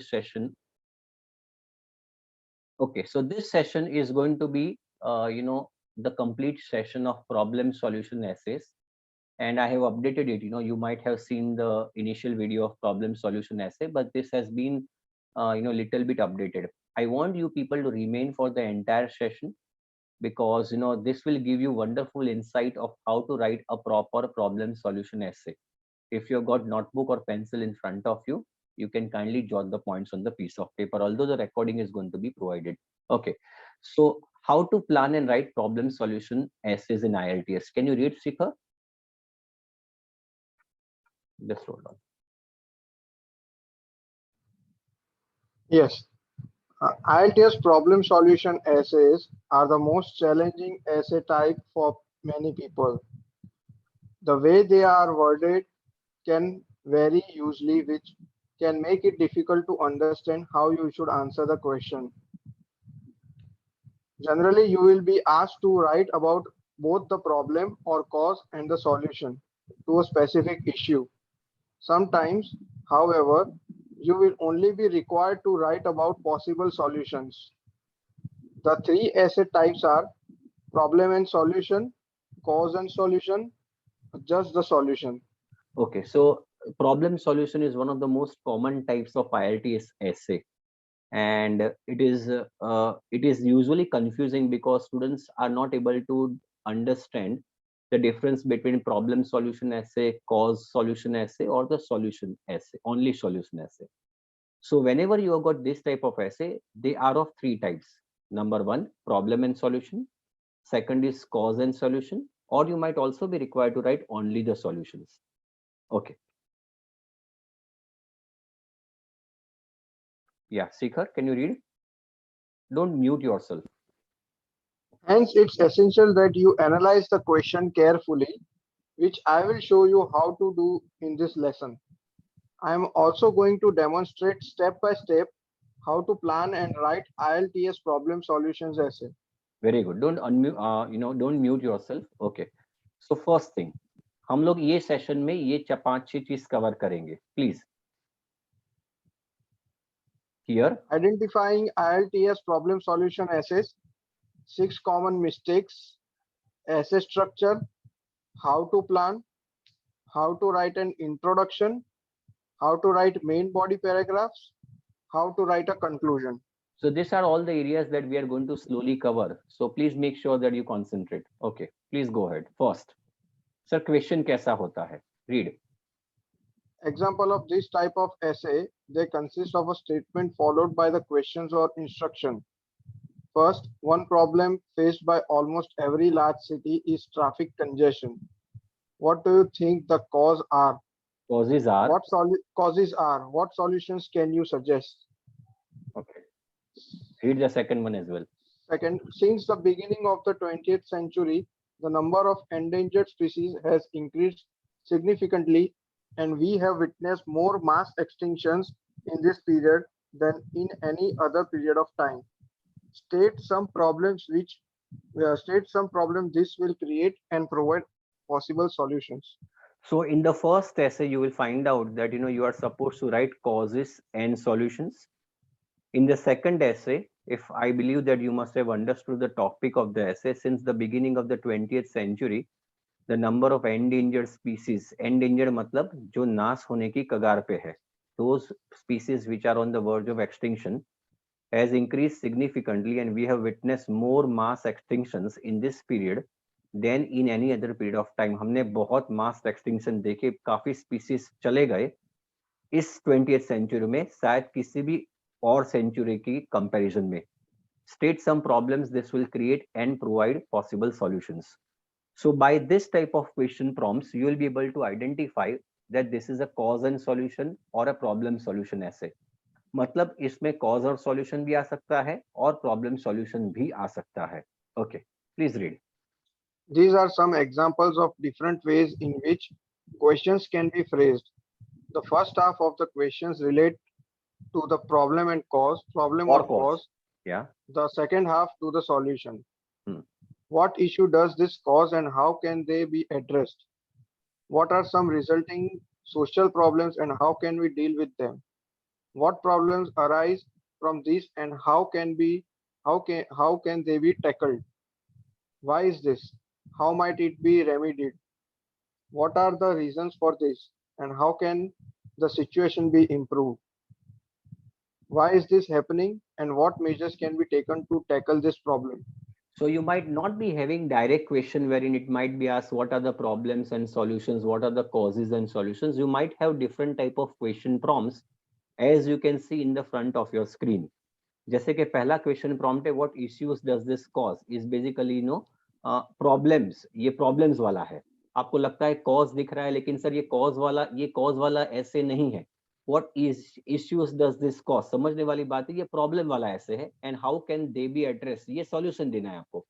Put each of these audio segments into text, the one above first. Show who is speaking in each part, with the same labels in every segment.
Speaker 1: session. Okay, so this session is going to be, the complete session of problem solution essays. And I have updated it. You might have seen the initial video of problem solution essay, but this has been, little bit updated. I want you people to remain for the entire session because, this will give you wonderful insight of how to write a proper problem solution essay. If you've got notebook or pencil in front of you, you can kindly jot the points on the piece of paper, although the recording is going to be provided. Okay, so how to plan and write problem solution essays in IELTS? Can you read, Shikhar? Just hold on.
Speaker 2: Yes. IELTS problem solution essays are the most challenging essay type for many people. The way they are worded can vary usually, which can make it difficult to understand how you should answer the question. Generally, you will be asked to write about both the problem or cause and the solution to a specific issue. Sometimes, however, you will only be required to write about possible solutions. The three essay types are problem and solution, cause and solution, just the solution.
Speaker 1: Okay, so problem solution is one of the most common types of IELTS essay, and it is usually confusing because students are not able to understand the difference between problem solution essay, cause solution essay, or the solution essay, only solution essay. So whenever you have got this type of essay, they are of three types. Number one, problem and solution. Second is cause and solution, or you might also be required to write only the solutions. Okay. Yeah, Shikhar, can you read? Don't mute yourself.
Speaker 2: Hence, it's essential that you analyze the question carefully, which I will show you how to do in this lesson. I am also going to demonstrate step by step how to plan and write IELTS problem solutions essay.
Speaker 1: Very good. Don't unmute, don't mute yourself. Okay. So first thing, हम लोग ये session में ये 5-6 चीज cover करेंगे. Please. Here.
Speaker 2: Identifying IELTS problem solution essays, 6 common mistakes, essay structure, how to plan, how to write an introduction, how to write main body paragraphs, how to write a conclusion.
Speaker 1: So these are all the areas that we are going to slowly cover. So please make sure that you concentrate. Okay, please go ahead. First, sir, question कैसा होता है? Read.
Speaker 2: Example of this type of essay, they consist of a statement followed by the questions or instruction. First, one problem faced by almost every large city is traffic congestion. What do you think the cause are?
Speaker 1: Causes are.
Speaker 2: What causes are? What solutions can you suggest?
Speaker 1: Okay. Read the second one as well.
Speaker 2: Second, since the beginning of the 20th century, the number of endangered species has increased significantly, and we have witnessed more mass extinctions in this period than in any other period of time. State some problems this will create and provide possible solutions.
Speaker 1: So in the first essay, you will find out that you are supposed to write causes and solutions. In the second essay, if I believe that you must have understood the topic of the essay, since the beginning of the 20th century, the number of endangered species, endangered matlab जो नाश होने की कगार पे है, those species which are on the verge of extinction has increased significantly, and we have witnessed more mass extinctions in this period than in any other period of time. हमने बहुत mass extinction देखे, काफी species चले गए इस 20th century में शायद किसी भी और century की comparison में. State some problems this will create and provide possible solutions. So by this type of question prompts, you will be able to identify that this is a cause and solution or a problem solution essay. मतलब इसमें cause और solution भी आ सकता है और problem solution भी आ सकता है. Okay, please read.
Speaker 2: These are some examples of different ways in which questions can be phrased. The first half of the questions relate to the problem and cause, cause.
Speaker 1: Yeah.
Speaker 2: The second half to the solution. What issue does this cause and how can they be addressed? What are some resulting social problems and how can we deal with them? What problems arise from this and how can they be tackled? Why is this? How might it be remedied? What are the reasons for this and how can the situation be improved? Why is this happening and what measures can be taken to tackle this problem?
Speaker 1: So you might not be having direct question wherein it might be asked what are the problems and solutions, what are the causes and solutions. You might have different type of question prompts as you can see in the front of your screen. जैसे कि पहला question prompt है what issues does this cause is basically problems, ये problems वाला है। आपको लगता है कॉज दिख रहा है लेकिन सर ये कॉज वाला ऐसे नहीं है। What is issues does this cause, समझने वाली बात है, ये प्रॉब्लम वाला ऐसे है and how can they B address, ये सॉल्यूशन देना है आपको।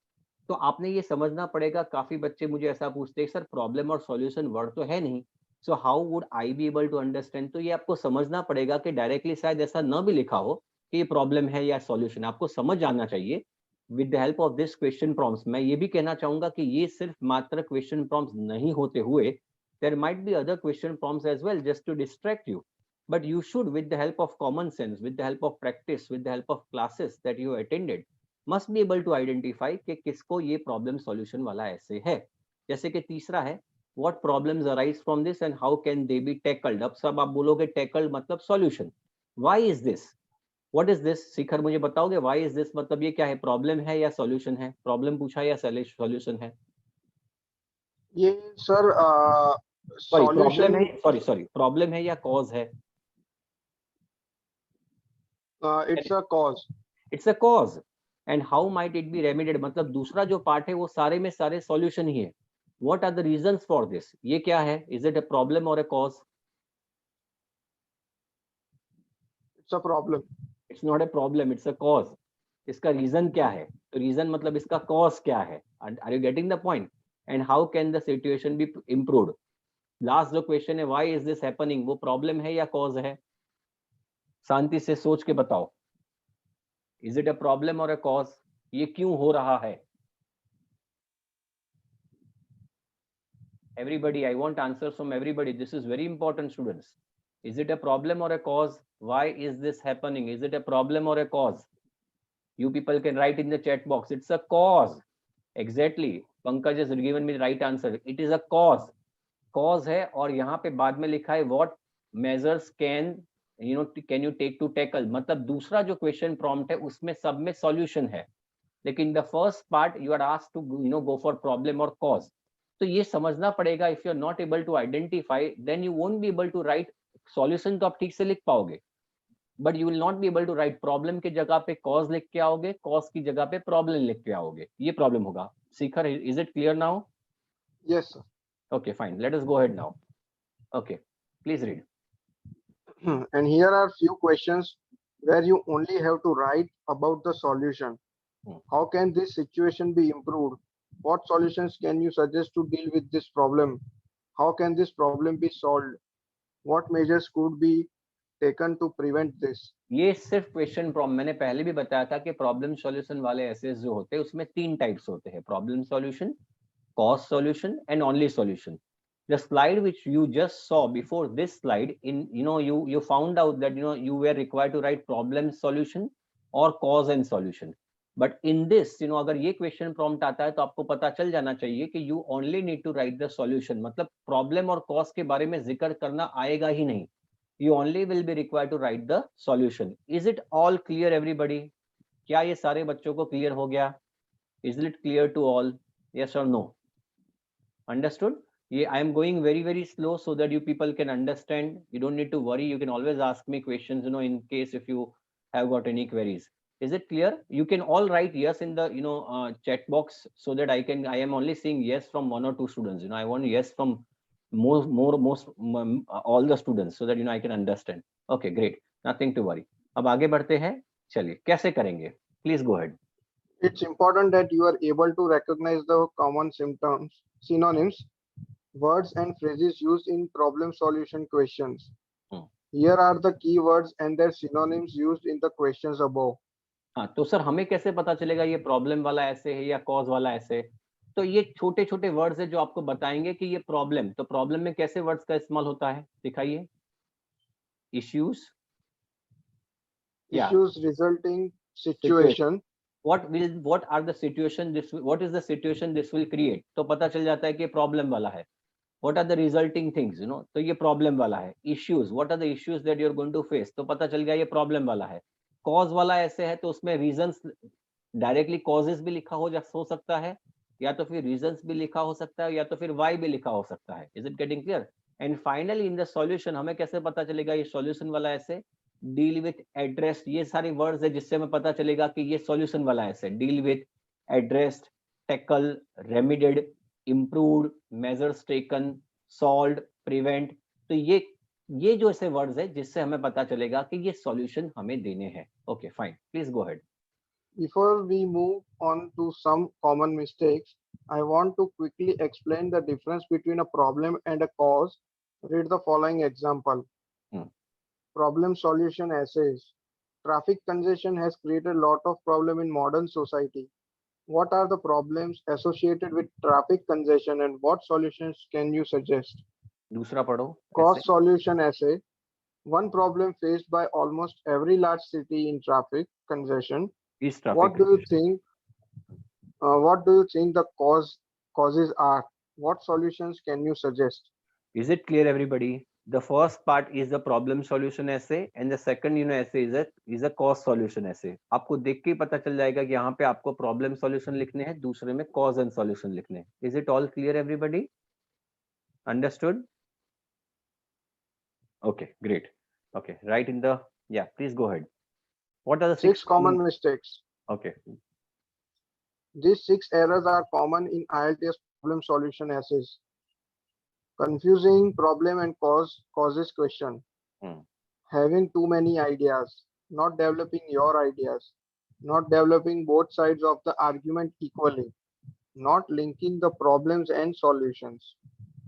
Speaker 1: तो आपने ये समझना पड़ेगा। काफी बच्चे मुझे ऐसा पूछते हैं सर प्रॉब्लम और सॉल्यूशन वर्ड तो है नहीं, so how would I be able to understand. तो ये आपको समझना पड़ेगा कि डायरेक्टली शायद ऐसा न भी लिखा हो कि ये प्रॉब्लम है या सॉल्यूशन, आपको समझ आना चाहिए with the help of this question prompts. मैं ये भी कहना चाहूंगा कि ये सिर्फ मात्र क्वेश्चन प्रॉम्प्ट्स नहीं होते हुए there might be other question prompts as well just to distract you, but you should with the help of common sense, with the help of practice, with the help of classes that you attended must be able to identify कि किसको ये problem solution वाला ऐसे है। जैसे कि तीसरा है what problems arise from this and how can they be tackled। अब सब आप बोलोगे tackled मतलब solution. why is this, what is this, Shikhar मुझे बताओगे व्हाई इज दिस मतलब ये क्या है, प्रॉब्लम है या सॉल्यूशन है, प्रॉब्लम पूछा या सॉल्यूशन है।
Speaker 2: ये सर
Speaker 1: सॉरी प्रॉब्लम
Speaker 2: सॉल्यूशन
Speaker 1: है, सॉरी प्रॉब्लम है या कॉज है।
Speaker 2: It's a cause.
Speaker 1: It's a cause and how might it be remedied मतलब दूसरा जो पार्ट है वो सारे में सारे सॉल्यूशन ही है। What are the reasons for this, ये क्या है, इज इट अ प्रॉब्लम और a cause.
Speaker 2: It's a problem.
Speaker 1: It's not a problem, it's a cause. इसका रीजन क्या है, तो रीजन मतलब इसका कॉज क्या है। Are you getting the point. And how can the situation be improved. Last जो क्वेश्चन है व्हाई इज दिस हैपनिंग, वो प्रॉब्लम है या कॉज है। शांति से सोच के बताओ, इज इट अ प्रॉब्लम और अ कॉज, ये क्यों हो रहा है। Everybody, I want answers from everybody, this is very important students. Is it a problem और a cause, why is this happening, is it a problem और a cause. You people can write in the chat box. It's a cause. Exactly. Pankaj has given me the right answer. It is a cause. Cause है और यहाँ पे बाद में लिखा है what measures can you take to tackle। मतलब दूसरा जो क्वेश्चन प्रॉम्प्ट है उसमें सब में सॉल्यूशन है, लेकिन the first part you are asked to go for problem और कॉज। तो ये समझना पड़ेगा। If you are not able to identify then you won't be able to write solution. तो आप ठीक से लिख पाओगे but you will not be able to write, problem की जगह पे कॉज लिख के आओगे, कॉज की जगह पे प्रॉब्लम लिख के आओगे, ये प्रॉब्लम होगा। Shikhar, is it clear now.
Speaker 2: Yes sir.
Speaker 1: Okay fine, let us go ahead now. Okay please read.
Speaker 2: And here are few questions where you only have to write about the solution. How can this situation be improved? What solutions can you suggest to deal with this problem? How can this problem be solved? What measures could be taken to prevent this?
Speaker 1: ये सिर्फ question problem, मैंने पहले भी बताया था कि problem solution वाले assess जो होते हैं उसमें तीन टाइप्स होते हैं, problem solution, cause solution and only solution. The slide which you just saw before this slide, in you found out that you were required to write problem solution or cause and solution. But in this अगर ये question prompt आता है तो आपको पता चल जाना चाहिए कि you only need to write the solution। मतलब प्रॉब्लम और कॉज के बारे में जिक्र करना आएगा ही नहीं, you only will be required to write the solution. Is it all clear everybody? क्या ये सारे बच्चों को क्लियर हो गया? Is it clear to all? Yes or no? Understood? Yeah, I am going very slow so that you people can understand. You don't need to worry, you can always ask me questions in case if you have got any queries. Is it clear? You can all write yes in the chat box so that I am only seeing yes from one or two students. I want yes from most all the students so that I can understand. Okay, great, nothing to worry. अब आगे बढ़ते हैं, चलिए कैसे करेंगे, please go ahead.
Speaker 2: It's important that you are able to recognize the common symptoms, synonyms, words and phrases used in problem solution questions. Here are the key words and their synonyms used in the questions above.
Speaker 1: हाँ, तो sir हमें कैसे पता चलेगा ये problem वाला ऐसे है या कॉज वाला ऐसे है। तो ये छोटे छोटे वर्ड्स है जो आपको बताएंगे कि ये प्रॉब्लम, तो प्रॉब्लम में कैसे वर्ड्स का इस्तेमाल होता है दिखाइए। Issues, Yeah.
Speaker 2: issues resulting situation.
Speaker 1: what are the situation this what is the situation this will create, तो पता चल जाता है कि प्रॉब्लम वाला है. What are the resulting things, तो ये प्रॉब्लम वाला है. Issues, what are the issues that you're going to face, तो पता चल गया ये प्रॉब्लम वाला है. कॉज वाला ऐसे है तो उसमें रीजंस डायरेक्टली कॉजेस भी लिखा हो सकता है, या तो फिर रीजंस भी लिखा हो सकता है, या तो फिर वाई भी लिखा हो सकता है. Is it getting clear? And finally in the solution हमें कैसे पता चलेगा ये सॉल्यूशन वाला ऐसे, डील विथ एड्रेस, ये सारे वर्ड्स है जिससे हमें पता चलेगा कि ये सॉल्यूशन वाला ऐसे. Deal with, addressed, tackle, remedied, improved, measures taken, solve, prevent. तो ये जो ऐसे वर्ड्स है जिससे हमें पता चलेगा कि ये सॉल्यूशन हमें देने हैं. Okay fine, please go ahead.
Speaker 2: Before we move on to some common mistakes, I want to quickly explain the difference between a problem and a cause. Read the following example. Problem solution essays. Traffic congestion has created a lot of problem in modern society. What are the problems associated with traffic congestion and what solutions can you suggest?
Speaker 1: दूसरा पढ़ो.
Speaker 2: Cause solution essay. One problem faced by almost every large city in traffic congestion. What do you think? What do you think the causes are? What solutions can you suggest?
Speaker 1: Is it clear, everybody? The first part is the problem solution essay, and the second essay is a cause solution essay. आपको देख के ही पता चल जाएगा कि यहाँ पे आपको problem solution लिखने हैं, दूसरे में cause and solution लिखने हैं. Is it all clear, everybody? Understood? Okay, great. Okay, right in the, yeah, please go ahead. What are the
Speaker 2: six common mistakes?
Speaker 1: Okay.
Speaker 2: These 6 errors are common in IELTS problem solution essays. Confusing problem and causes question. Having too many ideas. Not developing your ideas. Not developing both sides of the argument equally. Not linking the problems and solutions.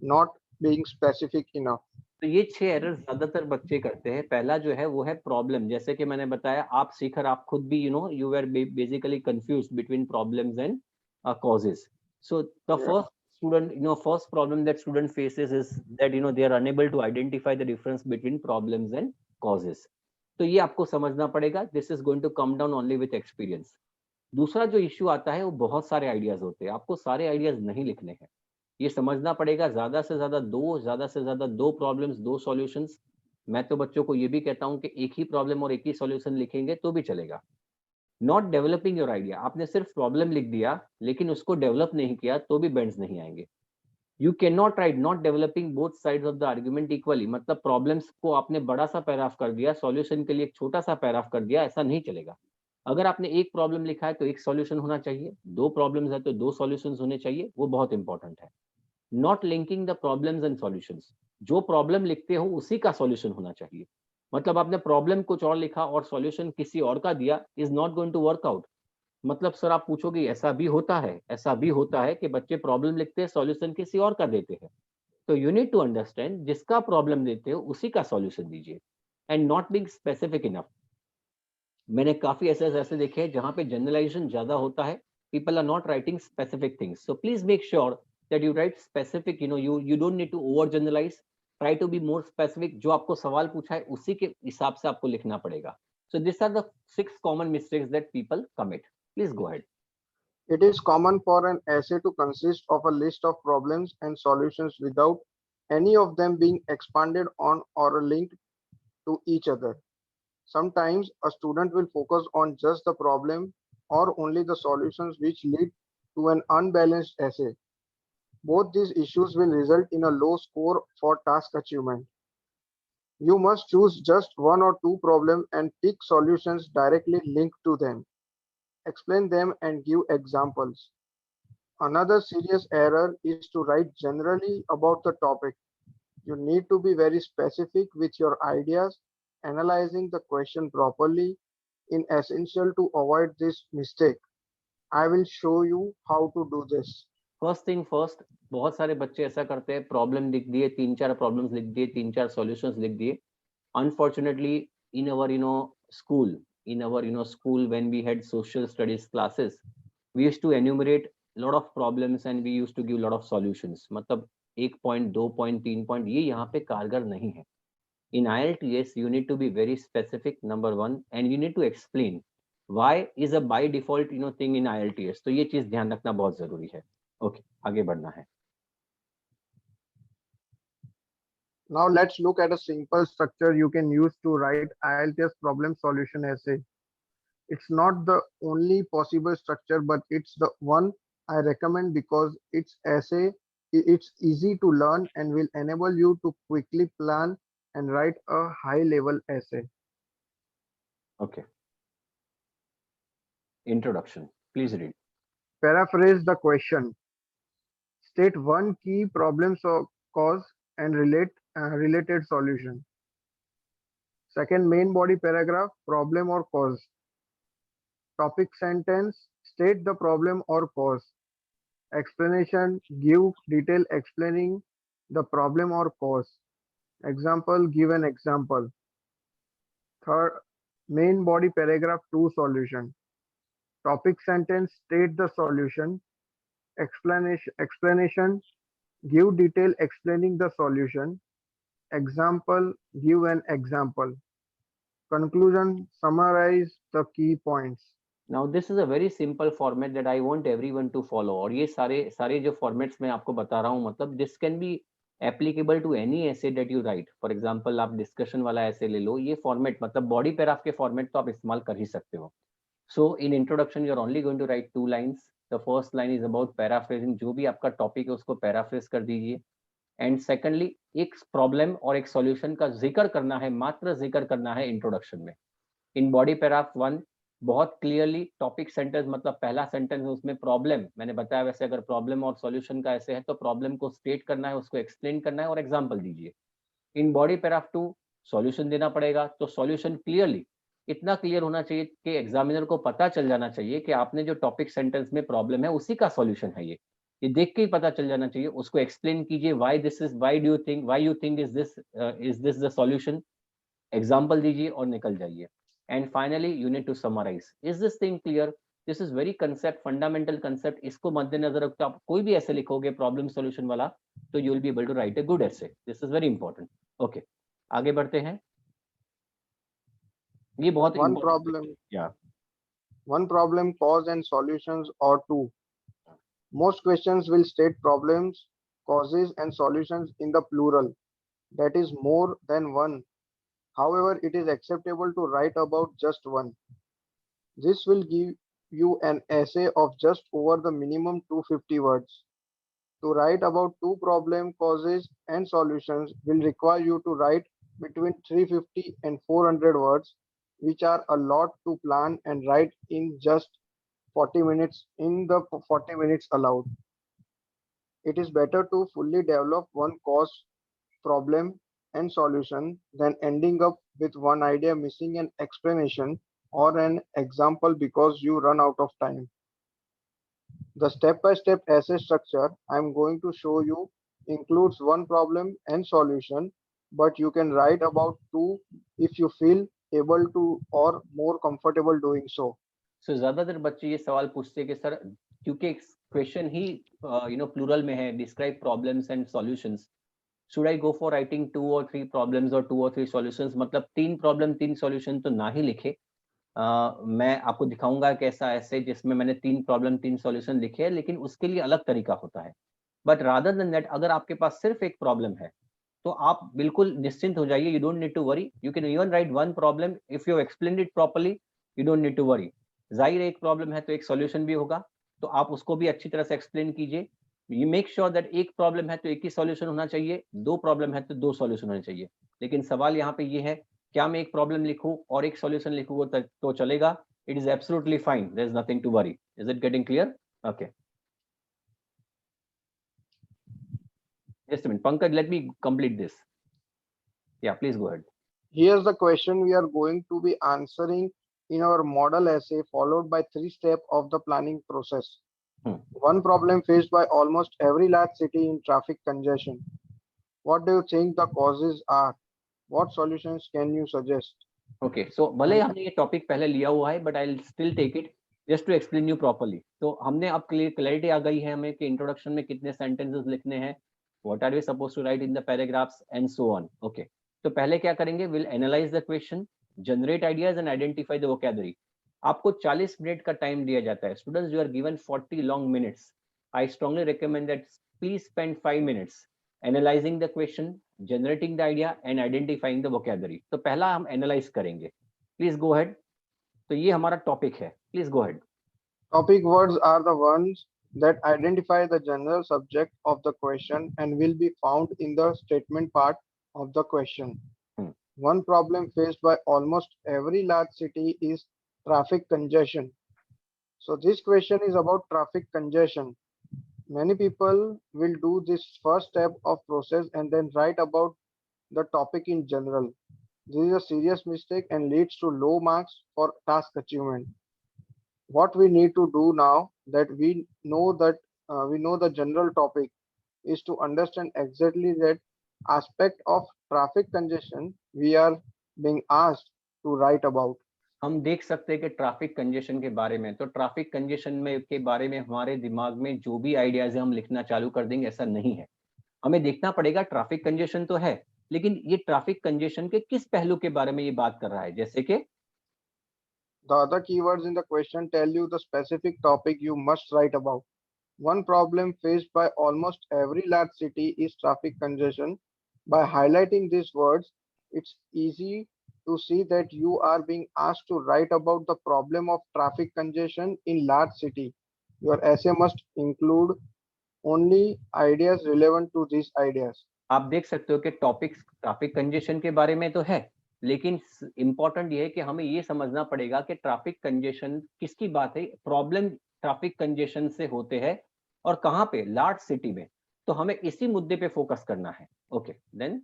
Speaker 2: Not being specific enough.
Speaker 1: तो ये 6 error ज्यादातर बच्चे करते हैं. पहला जो है वो है प्रॉब्लम. जैसे कि मैंने बताया, आप सीखकर आप खुद भी you were basically confused between problems and causes. So the first student, first problem that student faces is that they are unable to identify the difference between problems and causes. तो ये आपको समझना पड़ेगा. This is going to come down only with experience. दूसरा जो issue आता है वो बहुत सारे आइडियाज होते हैं. आपको सारे आइडियाज नहीं लिखने हैं. ये समझना पड़ेगा ज्यादा से ज्यादा दो प्रॉब्लम्स, 2 सॉल्यूशंस. मैं तो बच्चों को ये भी कहता हूं कि एक ही प्रॉब्लम और एक ही सॉल्यूशन लिखेंगे तो भी चलेगा. Not developing your idea. आपने सिर्फ प्रॉब्लम लिख दिया लेकिन उसको डेवलप नहीं किया तो भी बेंड्स नहीं आएंगे. You can not right not developing both sides of the argument equally. मतलब प्रॉब्लम्स को आपने बड़ा सा पैराग्राफ कर दिया, सॉल्यूशन के लिए एक छोटा सा पैराग्राफ कर दिया, ऐसा नहीं चलेगा. अगर आपने एक प्रॉब्लम लिखा है तो एक सॉल्यूशन होना चाहिए, 2 प्रॉब्लम्स है तो 2 सॉल्यूशंस होने चाहिए. वो बहुत इंपॉर्टेंट है. Not linking the problems and solutions. जो प्रॉब्लम लिखते हो उसी का सॉल्यूशन होना चाहिए. मतलब आपने प्रॉब्लम कुछ और लिखा और सॉल्यूशन किसी और का दिया, is not going to work out. मतलब सर आप पूछोगे ऐसा भी होता है कि बच्चे प्रॉब्लम लिखते हैं, सॉल्यूशन किसी और का देते हैं. तो यू नीड टू अंडरस्टैंड, जिसका प्रॉब्लम देते हो उसी का सॉल्यूशन दीजिए and not being specific enough. मैंने काफी ऐसे देखे हैं जहां पे जनरलाइजेशन ज्यादा होता है. People are not writing specific things. So please make sure that you write specific. You don't need to over generalize. Try to be more specific. जो आपको सवाल पूछा है उसी के हिसाब से आपको लिखना पड़ेगा. So these are the 6 common mistakes that people commit. Please go ahead.
Speaker 2: It is common for an essay to consist of a list of problems and solutions without any of them being expanded on or linked to each other. Sometimes a student will focus on just the problem or only the solutions, which lead to an unbalanced essay. Both these issues will result in a low score for task achievement. You must choose just 1 or 2 problems and pick solutions directly linked to them. Explain them and give examples. Another serious error is to write generally about the topic. You need to be very specific with your ideas. Analyzing the question properly is essential to avoid this mistake. I will show you how to do this.
Speaker 1: First thing first, बहुत सारे बच्चे ऐसा करते हैं, problem लिख दिए, 3-4 problems लिख दिए, 3-4 सॉल्यूशंस लिख दिए. Unfortunately in our school when we had social studies classes, we used to enumerate lot of problems and we used to give lot of solutions. मतलब 1 पॉइंट, 2 पॉइंट, 3 पॉइंट, ये यहाँ पे कारगर नहीं है. In IELTS, you need to be very specific, number one, and you need to explain why is a by default thing in IELTS. तो ये चीज ध्यान रखना बहुत जरूरी है. Okay, आगे बढ़ना है.
Speaker 2: Now let's look at a simple structure you can use to write IELTS problem solution essay. It's not the only possible structure, but it's the one I recommend because it's easy to learn and will enable you to quickly plan and write a high level essay.
Speaker 1: Okay. Introduction. Please read.
Speaker 2: Paraphrase the question. State one key problem cause and related solution. Second main body paragraph, problem or cause. Topic sentence, state the problem or cause. Explanation, give detail explaining the problem or cause. Example, give an example. Third, main body paragraph 2 solution. Topic sentence, state the solution. Explanation, give detail explaining the solution. Example, give an example. Conclusion, summarize the key points.
Speaker 1: Now this is a very simple format that I want everyone to follow. और ये सारे जो formats मैं आपको बता रहा हूँ, मतलब this can be applicable to any essay that you write. For example, आप discussion वाला essay ले लो, ये format मतलब body paragraph के format तो आप इस्तेमाल कर ही सकते हो. So in introduction, you're only going to write 2 lines. The first line is about paraphrasing. जो भी आपका topic है उसको paraphrase कर दीजिए. And secondly, एक problem और एक solution का जिक्र करना है, मात्र जिक्र करना है introduction में. In body paragraph 1, बहुत क्लियरली टॉपिक सेंटेंस मतलब पहला सेंटेंस उसमें प्रॉब्लम मैंने बताया, वैसे अगर प्रॉब्लम और सॉल्यूशन का ऐसे है तो प्रॉब्लम को स्टेट करना है, उसको एक्सप्लेन करना है और एग्जांपल दीजिए. इन बॉडी पैराग्राफ 2 सॉल्यूशन देना पड़ेगा, तो सॉल्यूशन क्लियरली इतना क्लियर होना चाहिए कि एग्जामिनर को पता चल जाना चाहिए कि आपने जो टॉपिक सेंटेंस में प्रॉब्लम है उसी का सॉल्यूशन है. ये देख के ही पता चल जाना चाहिए. उसको एक्सप्लेन कीजिए, why you think is this the solution. Example दीजिए और निकल जाइए. And finally, you need to summarize. Is this thing clear? This is very fundamental concept. इसको मद्देनजर रखते आप कोई भी ऐसे लिखोगे प्रॉब्लम सॉल्यूशन वाला, तो you will be able to write a good essay. This is very important. Okay, आगे बढ़ते हैं. ये बहुत
Speaker 2: one problem.
Speaker 1: Yeah.
Speaker 2: One problem, cause and solutions, or two. Most questions will state problems, causes, and solutions in the plural. That is more than one. However, it is acceptable to write about just one. This will give you an essay of just over the minimum 250 words. To write about two problem causes and solutions will require you to write between 350 and 400 words, which are a lot to plan and write in just 40 minutes in the 40 minutes allowed. It is better to fully develop one cause, problem, and solution than ending up with one idea missing an explanation or an example because you run out of time. The step-by-step essay structure I am going to show you includes one problem and solution, but you can write about two if you feel able to or more comfortable doing so.
Speaker 1: So ज्यादातर बच्चे ये सवाल पूछते हैं कि sir क्योंकि question ही plural में है, describe problems and solutions, should I go for writing 2 or 3 problems or 2 or 3 solutions? मतलब 3 प्रॉब्लम 3 सॉल्यूशन तो ना ही लिखे. मैं आपको दिखाऊंगा कि ऐसा ऐसे जिसमें मैंने 3 प्रॉब्लम 3 सॉल्यूशन लिखे हैं, लेकिन उसके लिए अलग तरीका होता है. बट रादर देन दैट, अगर आपके पास सिर्फ एक प्रॉब्लम है तो आप बिल्कुल निश्चिंत हो जाइए. You don't need to worry. You can even write one problem if you explained it properly. You don't need to worry. जाहिर है एक प्रॉब्लम है तो एक सॉल्यूशन भी होगा, तो आप उसको भी अच्छी तरह से एक्सप्लेन कीजिए. यू मेक श्योर दैट एक प्रॉब्लम है तो एक ही सॉल्यूशन होना चाहिए, 2 प्रॉब्लम है तो 2 सॉल्यूशन होने चाहिए. लेकिन सवाल यहाँ पे ये है, क्या मैं एक प्रॉब्लम लिखूं और एक सॉल्यूशन लिखूंगा तो चलेगा? It is absolutely fine. There is nothing to worry. Is it getting clear? Okay, just a minute, Pankaj, let me complete this. Yeah, please go ahead.
Speaker 2: Here's the question we are going to be answering in our model essay, followed by 3 steps of the planning process. One problem faced by almost every large city in traffic congestion. What do you think the causes are? What solutions can you suggest?
Speaker 1: Okay, so भले हमने ये topic पहले लिया हुआ है, but I'll still take it just to explain you properly. तो हमने अब क्लैरिटी आ गई है हमें कि इंट्रोडक्शन में कितने सेंटेंसेस लिखने हैं, what are we supposed to write in the paragraphs and so on. Okay, तो पहले क्या करेंगे, will analyse the question, generate ideas and identify the vocabulary. आपको 40 मिनट का टाइम दिया जाता है, students you are given 40 long minutes. I strongly recommend that please spend 5 minutes analysing the question, generating the idea and identifying the vocabulary. तो पहला हम analyse करेंगे, प्लीज गो हेड। तो ये हमारा टॉपिक है, please go head.
Speaker 2: Topic words are the ones that identify the general subject of the question and will be found in the statement part of the question.
Speaker 1: Hmm.
Speaker 2: One problem faced by almost every large city is traffic congestion. So this question is about traffic congestion. Many people will do this first step of process and then write about the topic in general. This is a serious mistake and leads to low marks for task achievement. What we need to do now that we know the general topic is to understand exactly that aspect of traffic congestion we are being asked to write about.
Speaker 1: हम देख सकते हैं कि traffic congestion के बारे में, तो traffic congestion में के बारे में हमारे दिमाग में जो भी आइडियाज है हम लिखना चालू कर देंगे, ऐसा नहीं है। हमें देखना पड़ेगा ट्रैफिक कंजेशन तो है, लेकिन ये ट्रैफिक कंजेशन के किस पहलू के बारे में ये बात कर रहा है। जैसे कि
Speaker 2: The other keywords in the question tell you the specific topic you must write about. One problem faced by almost every large city is traffic congestion. By highlighting these words, it's easy to see that you are being asked to write about the problem of traffic congestion in large city. Your essay must include only ideas relevant to these ideas.
Speaker 1: आप देख सकते हो कि topics traffic congestion के बारे में तो है, लेकिन इंपॉर्टेंट ये है कि हमें ये समझना पड़ेगा कि ट्रैफिक कंजेशन किसकी बात है, प्रॉब्लम ट्रैफिक कंजेशन से होते हैं और कहाँ पे, लार्ज सिटी में। तो हमें इसी मुद्दे पे फोकस करना है। Okay, then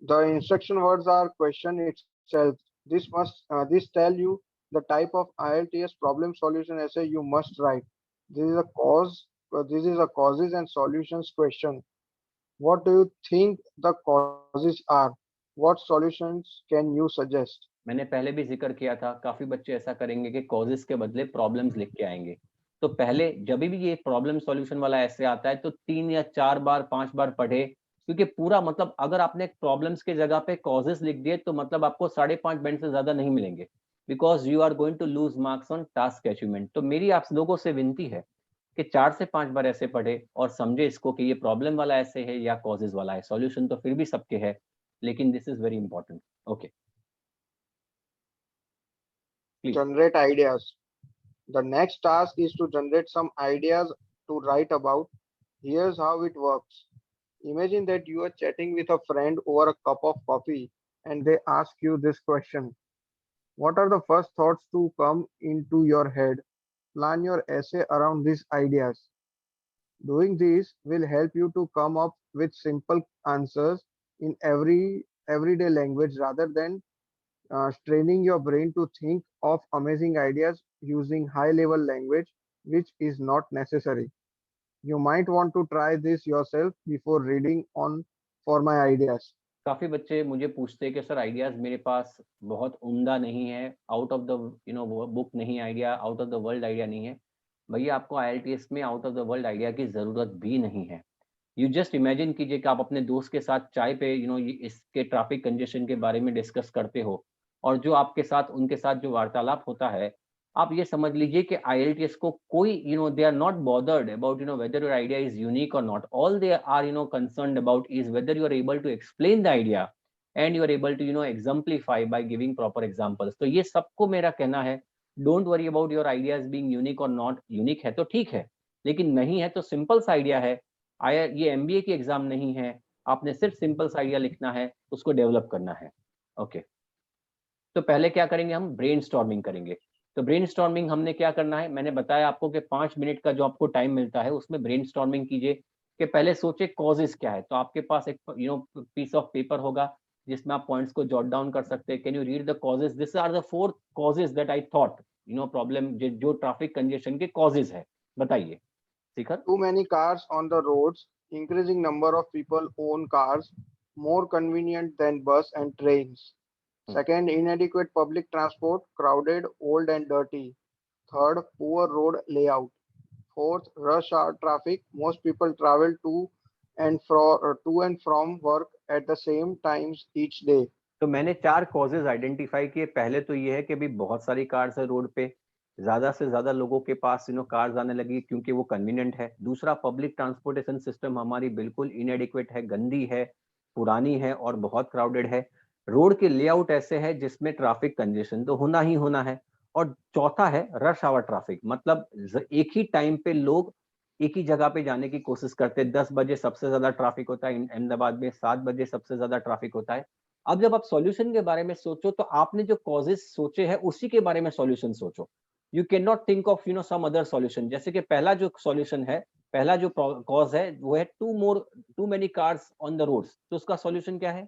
Speaker 2: The instruction words are question itself. This tell you the type of IELTS problem solution essay you must write. This is a cause. This is a causes and solutions question. What do you think the causes are? What solutions can you suggest?
Speaker 1: मैंने पहले भी जिक्र किया था, काफी बच्चे ऐसा करेंगे कि कॉजेस के बदले प्रॉब्लम्स लिख के आएंगे। तो पहले जब भी ये प्रॉब्लम सॉल्यूशन वाला ऐसे आता है तो 3 या 4 बार 5 बार पढ़े, क्योंकि पूरा मतलब अगर आपने प्रॉब्लम्स के जगह पे कॉजेस लिख दिए तो मतलब आपको 5.5 बैंड से ज्यादा नहीं मिलेंगे, because you are going to lose marks on task achievement. तो मेरी आप लोगों से विनती है कि 4 से 5 बार ऐसे पढ़े और समझे इसको कि ये प्रॉब्लम वाला ऐसे है या कॉजेस वाला है। सॉल्यूशन तो फिर भी सबके है, लेकिन this is very important. Okay, please.
Speaker 2: Generate ideas. The next task is to generate some ideas to write about. Here's how it works. Imagine that you are chatting with a friend over a cup of coffee and they ask you this question. What are the first thoughts to come into your head? Plan your essay around these ideas. Doing this will help you to come up with simple answers in everyday language rather than straining your brain to think of amazing ideas using high level language, which is not necessary. You might want to try this yourself before reading on for my ideas.
Speaker 1: काफी बच्चे मुझे पूछते हैं कि sir ideas मेरे पास बहुत उम्दा नहीं है, आउट ऑफ द बुक नहीं idea, out of the world idea नहीं है। भैया आपको आईएलटीएस में out of the world idea की जरूरत भी नहीं है। यू जस्ट इमेजिन कीजिए कि आप अपने दोस्त के साथ चाय पे इसके ट्रैफिक कंजेशन के बारे में डिस्कस करते हो, और जो आपके साथ उनके साथ जो वार्तालाप होता है, आप ये समझ लीजिए कि आईएलटीएस को कोई they are not bothered about whether your idea is unique or not. All they are concerned about is whether you are able to explain the idea and you are able to exemplify by giving proper examples. तो ये सबको मेरा कहना है, don't worry about your ideas being unique or not. Unique है तो ठीक है, लेकिन नहीं है तो सिंपल सा आइडिया है। ये एमबीए की एग्जाम नहीं है, आपने सिर्फ सिंपल सा आइडिया लिखना है, उसको डेवलप करना है। ओके, तो पहले क्या करेंगे, हम ब्रेनस्टॉर्मिंग करेंगे। तो ब्रेनस्टॉर्मिंग हमने क्या करना है, मैंने बताया आपको कि 5 मिनट का जो आपको टाइम मिलता है उसमें ब्रेनस्टॉर्मिंग कीजिए कि पहले सोचे कॉजेस क्या है। तो आपके पास एक पीस ऑफ पेपर होगा जिसमें आप पॉइंट्स को जॉट डाउन कर सकते हैं। Can you read the causes, this are the 4 causes that I thought problem जो ट्रैफिक कंजेशन के कॉजेस है, बताइए शिखर।
Speaker 2: Too many cars on the roads, increasing number of people own cars, more convenient than bus and trains. Second, inadequate public transport, crowded, old and dirty. Third, poor road layout. Fourth, rush hour traffic. Most people travel to and to and from work at the same times each day.
Speaker 1: तो मैंने 4 causes identify किए। पहले तो ये है कि अभी बहुत सारी कार्स है रोड पे, ज्यादा से ज्यादा लोगों के पास कार्स आने लगी क्योंकि वो कन्वीनियंट है। दूसरा, पब्लिक ट्रांसपोर्टेशन सिस्टम हमारी बिल्कुल इनएडिक्वेट है, गंदी है, पुरानी है और बहुत क्राउडेड है। रोड के लेआउट ऐसे है जिसमें ट्रैफिक कंजेशन तो होना ही होना है। और चौथा है रश आवर ट्रैफिक, मतलब एक ही टाइम पे लोग एक ही जगह पे जाने की कोशिश करते हैं। 10 बजे सबसे ज्यादा ट्रैफिक होता है अहमदाबाद में, 7 बजे सबसे ज्यादा ट्रैफिक होता है। अब जब आप सॉल्यूशन के बारे में सोचो तो आपने जो कॉजेस सोचे हैं उसी के बारे में सॉल्यूशन सोचो। You can not think of some other solution. जैसे कि पहला जो सॉल्यूशन है, पहला जो कॉज है वो है too many cars on the roads, तो उसका सॉल्यूशन क्या है?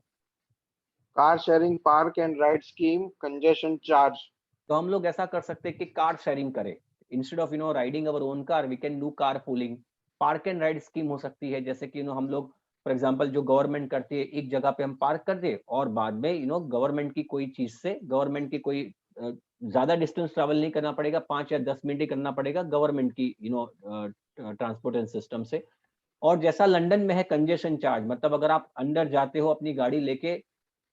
Speaker 2: Car sharing park and ride scheme, congestion charge.
Speaker 1: तो हम लोग ऐसा कर सकते हैं कि कार शेयरिंग करें। Instead of riding our own car, we can do car pooling. Park and ride scheme हो सकती है, जैसे कि हम लोग फॉर एग्जांपल जो गवर्नमेंट करती है, एक जगह पे हम पार्क कर दे और बाद में गवर्नमेंट की कोई चीज से, गवर्नमेंट की कोई ज्यादा डिस्टेंस ट्रैवल नहीं करना पड़ेगा, 5 या 10 मिनट ही करना पड़ेगा गवर्नमेंट की ट्रांसपोर्ट एंड सिस्टम से। और जैसा लंदन में है कंजेशन चार्ज, मतलब अगर आप अंदर जाते हो अपनी गाड़ी लेके,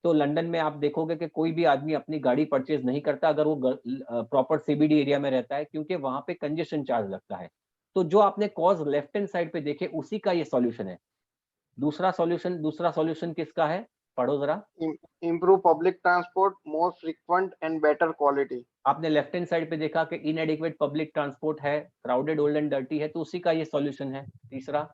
Speaker 1: तो लंदन में आप देखोगे कि कोई भी आदमी अपनी गाड़ी परचेज नहीं करता अगर वो प्रॉपर सीबीडी एरिया में रहता है, क्योंकि वहां पे कंजेशन चार्ज लगता है। तो जो आपने कॉज लेफ्ट हैंड साइड पे देखे उसी का ये सॉल्यूशन है। दूसरा सॉल्यूशन किसका है? पढ़ो जरा।
Speaker 2: Improve public transport, more frequent and better quality.
Speaker 1: आपने लेफ्ट हैंड साइड पे देखा कि इनएडिक्वेट पब्लिक ट्रांसपोर्ट है, क्राउडेड, ओल्ड एंड डर्टी है, तो उसी का ये सॉल्यूशन है। तीसरा,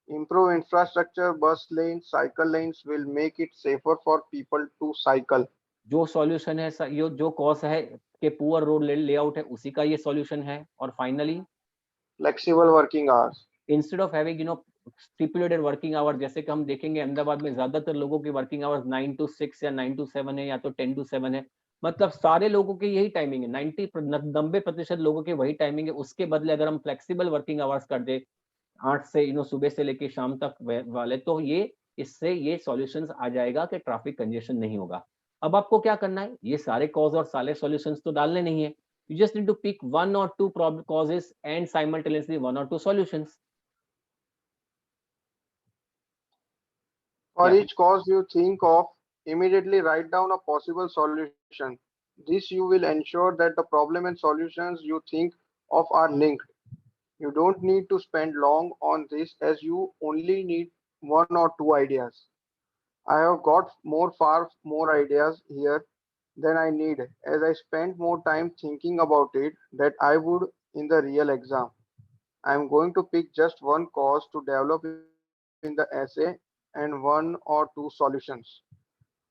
Speaker 2: Improve infrastructure, bus lanes, cycle lanes will make it safer for people to cycle.
Speaker 1: जो सॉल्यूशन है ये जो कॉज है कि पुअर रोड लेआउट है, उसी का ये सॉल्यूशन है। और finally,
Speaker 2: Flexible working hours.
Speaker 1: Instead of having stipulated working hour, जैसे कि हम देखेंगे अहमदाबाद में ज्यादातर लोगों की वर्किंग आवर्स 9 to 6 या 9 to 7 है, या तो 10 to 7 है। मतलब सारे लोगों की यही टाइमिंग है, 90% लोगों की वही टाइमिंग है। उसके बदले अगर हम फ्लेक्सिबल वर्किंग आवर्स कर दे, 8 से सुबह से लेके शाम तक वाले, तो ये इससे ये सॉल्यूशंस आ जाएगा कि ट्रैफिक कंजेशन नहीं होगा। अब आपको क्या करना है, ये सारे कॉज और सारे सॉल्यूशंस तो डालने नहीं है। You just need to pick 1 or 2 causes and simultaneously 1 or 2 solutions.
Speaker 2: For
Speaker 1: Yeah.
Speaker 2: each cause you think of, immediately write down a possible solution. This you will ensure that the problem and solutions you think of are linked. You don't need to spend long on this as you only need one or two ideas. I have got far more ideas here than I need as I spent more time thinking about it that I would in the real exam. I am going to pick just one cause to develop in the essay and one or two solutions.